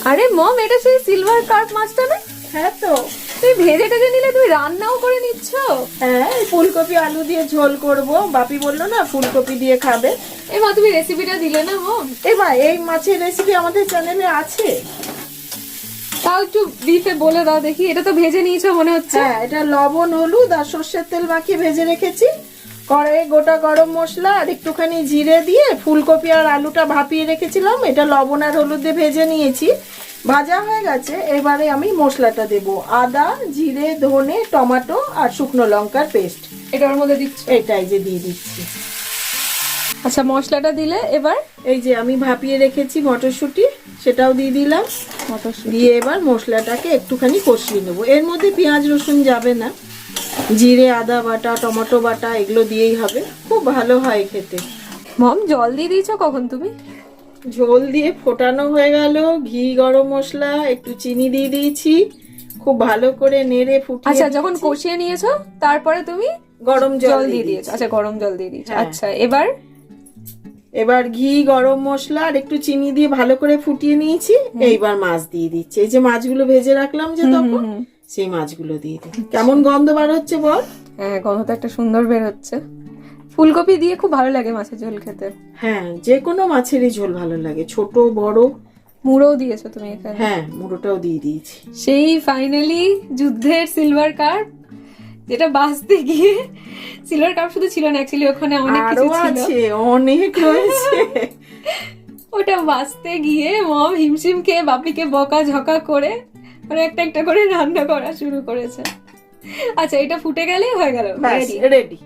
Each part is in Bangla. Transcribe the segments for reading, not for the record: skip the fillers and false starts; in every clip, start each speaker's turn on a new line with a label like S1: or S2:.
S1: আরে মম, এটা সেই সিলভার কার্প মাছটা না?
S2: হ্যাঁ তো।
S1: তুই ভেজে টেজে নিলে তুমি রান্নাও করে নিচ্ছ?
S2: হ্যাঁ, এই ফুলকপি আলু দিয়ে ঝোল করব। বাপি বললো না ফুলকপি দিয়ে খাবে।
S1: এ মা, তুমি রেসিপিটা দিলে না মম?
S2: এবার এই মাছের রেসিপি আমাদের চ্যানেলে আছে।
S1: তাও একটু ব্রিফে বলে দাও দেখি। এটা তো ভেজে নিয়েছো মনে হচ্ছে।
S2: হ্যাঁ, এটা লবণ হলুদ আর সর্ষের তেল মাখিয়ে ভেজে রেখেছি। কড়াইয়ে গোটা গরম মশলা আর একটুখানি জিরে দিয়ে ফুলকপি আর আলুটা ভাপিয়ে রেখেছিলাম। এটা লবণ আর হলুদ দিয়ে ভেজে নিয়েছি, ভাজা হয়ে গেছে। এবারে আমি মশলাটা দেব। আদা, জিরে, ধনে, টমেটো আর শুকনো লঙ্কার পেস্ট।
S1: এটা ওর মধ্যে দিচ্ছ?
S2: এটাই যে দিয়ে দিচ্ছি।
S1: আচ্ছা, মশলাটা দিলে এবার
S2: এই যে আমি ভাপিয়ে রেখেছি মটরশুঁটি, সেটাও দিয়ে দিলাম। দিয়ে এবার মশলাটাকে একটুখানি কষিয়ে নেবো। এর মধ্যে পেঁয়াজ রসুন যাবে না, জিরে আদা বাটা টমেটো বাটা এগুলো দিয়েই হবে। খুব ভালো হয় খেতে।
S1: মম, জল দিয়ে দিয়েছো কখন তুমি?
S2: ঝোল দিয়ে ফোটানো হয়ে গেল। ঘি, গরম মশলা, একটু চিনি দিয়ে দিয়েছি। খুব ভালো করে নেড়ে ফুটিয়ে।
S1: আচ্ছা, যখন কষিয়ে নিয়েছো তারপরে তুমি
S2: গরম
S1: জল দিয়ে দিয়েছো? আচ্ছা, গরম জল দিয়ে দিয়েছো। আচ্ছা,
S2: এবার ঘি, গরম মশলা আর একটু চিনি দিয়ে ভালো করে ফুটিয়ে নিয়েছি। এইবার মাছ দিয়ে দিচ্ছি। এই যে মাছগুলো ভেজে রাখলাম যে তখন, সেই মাছগুলো দিয়ে দিই। কেমন গন্ধ বার হচ্ছে বল?
S1: হ্যাঁ, গন্ধটা একটা সুন্দর বের হচ্ছে। ফুলকপি দিয়ে খুব ভালো লাগে মাছের ঝোল খেতে।
S2: হ্যাঁ, যে কোনো মাছেরই ঝোল ভালো লাগে, ছোট বড়।
S1: মুড়োও দিয়েছো তুমি এখানে?
S2: হ্যাঁ, মুড়োটাও দিয়ে দিয়েছি।
S1: সেই ফাইনালি যুদ্ধের সিলভার কার্প, যেটা বাঁচতে গিয়ে সিলভার কার্প শুধু ছিল না, অ্যাকচুয়ালি ওখানে অনেক কিছু ছিল,
S2: অনেক রয়েছে।
S1: ওটা বাঁচতে গিয়ে মম হিমশিম খেয়ে বাপিকে বকা ঝকা করে মানে একটা একটা করে রান্না করা শুরু করেছে। আচ্ছা, এটা ফুটে গেলেই হয়ে গেল,
S2: রেডি।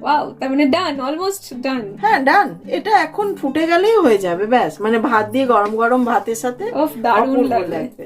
S1: ওয়াও, তার মানে ডান, অলমোস্ট ডান।
S2: হ্যাঁ, ডান। এটা এখন ফুটে গেলেই হয়ে যাবে, ব্যাস। মানে ভাত দিয়ে, গরম গরম ভাতের সাথে
S1: দারুণ লাগবে।